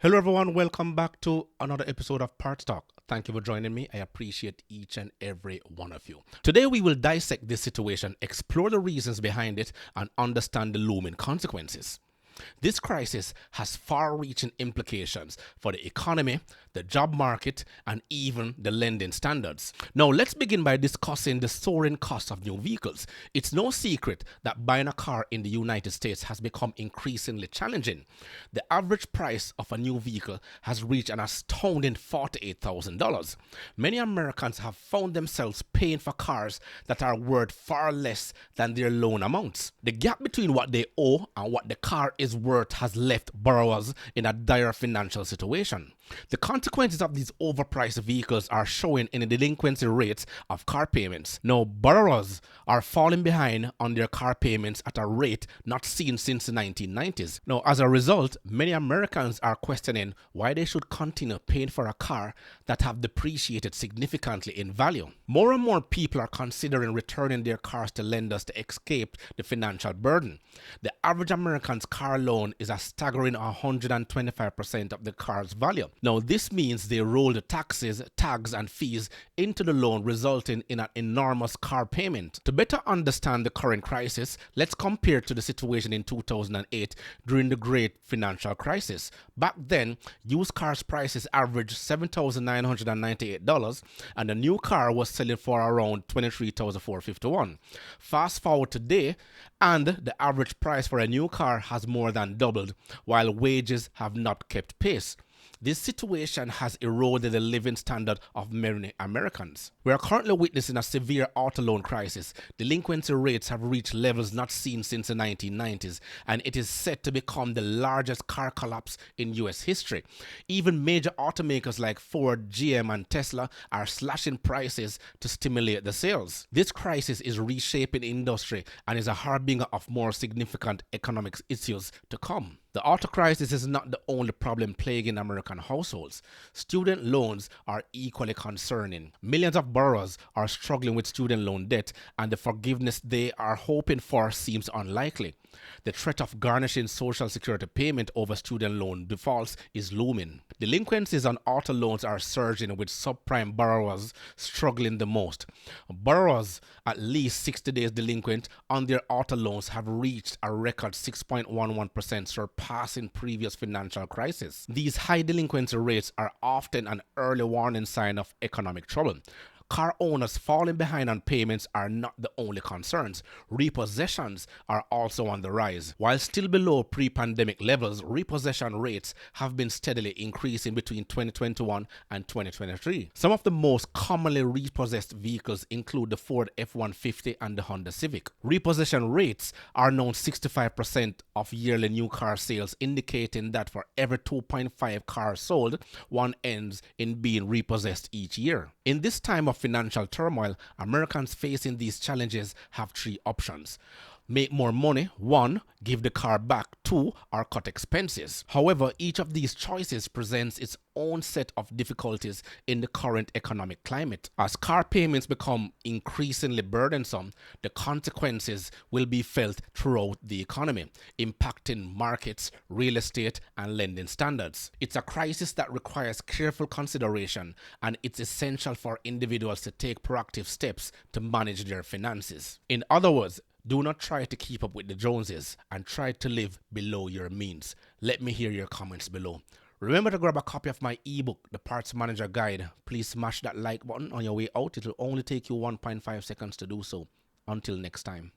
Hello everyone, welcome back to another episode of Parts Talk. Thank you for joining me. I appreciate each and every one of you. Today we will dissect this situation, explore the reasons behind it, and understand the looming consequences. This crisis has far-reaching implications for the economy, the job market, and even the lending standards. Now, let's begin by discussing the soaring cost of new vehicles. It's no secret that buying a car in the United States has become increasingly challenging. The average price of a new vehicle has reached an astounding $48,000. Many Americans have found themselves paying for cars that are worth far less than their loan amounts. The gap between what they owe and what the car is worth has left borrowers in a dire financial situation. The consequences of these overpriced vehicles are showing in the delinquency rates of car payments. Now, borrowers are falling behind on their car payments at a rate not seen since the 1990s. Now, as a result, many Americans are questioning why they should continue paying for a car that have depreciated significantly in value. More and more people are considering returning their cars to lenders to escape the financial burden. The average American's car loan is a staggering 125% of the car's value. Now, this means they roll the taxes, tags, and fees into the loan, resulting in an enormous car payment. To better understand the current crisis, let's compare to the situation in 2008 during the Great Financial Crisis. Back then, used cars prices averaged $7,998, and a new car was selling for around $23,451. Fast forward today, and the average price for a new car has more than doubled, while wages have not kept pace. This situation has eroded the living standard of many Americans. We are currently witnessing a severe auto loan crisis. Delinquency rates have reached levels not seen since the 1990s, and it is set to become the largest car collapse in US history. Even major automakers like Ford, GM, and Tesla are slashing prices to stimulate the sales. This crisis is reshaping the industry and is a harbinger of more significant economic issues to come. The auto crisis is not the only problem plaguing American households. Student loans are equally concerning. Millions of borrowers are struggling with student loan debt, and the forgiveness they are hoping for seems unlikely. The threat of garnishing Social Security payment over student loan defaults is looming. Delinquencies on auto loans are surging, with subprime borrowers struggling the most. Borrowers at least 60 days delinquent on their auto loans have reached a record 6.11%, surpassing previous financial crises. These high delinquency rates are often an early warning sign of economic trouble. Car owners falling behind on payments are not the only concerns. Repossessions are also on the rise. While still below pre-pandemic levels, repossession rates have been steadily increasing between 2021 and 2023. Some of the most commonly repossessed vehicles include the Ford F-150 and the Honda Civic. Repossession rates are now 65% of yearly new car sales, indicating that for every 2.5 cars sold, one ends in being repossessed each year. In this time of financial turmoil, Americans facing these challenges have three options. Make more money, 1, give the car back, 2, or cut expenses. However, each of these choices presents its own set of difficulties in the current economic climate. As car payments become increasingly burdensome, the consequences will be felt throughout the economy, impacting markets, real estate, and lending standards. It's a crisis that requires careful consideration, and it's essential for individuals to take proactive steps to manage their finances. In other words, do not try to keep up with the Joneses and try to live below your means. Let me hear your comments below. Remember to grab a copy of my ebook, The Parts Manager Guide. Please smash that like button on your way out. It will only take you 1.5 seconds to do so. Until next time.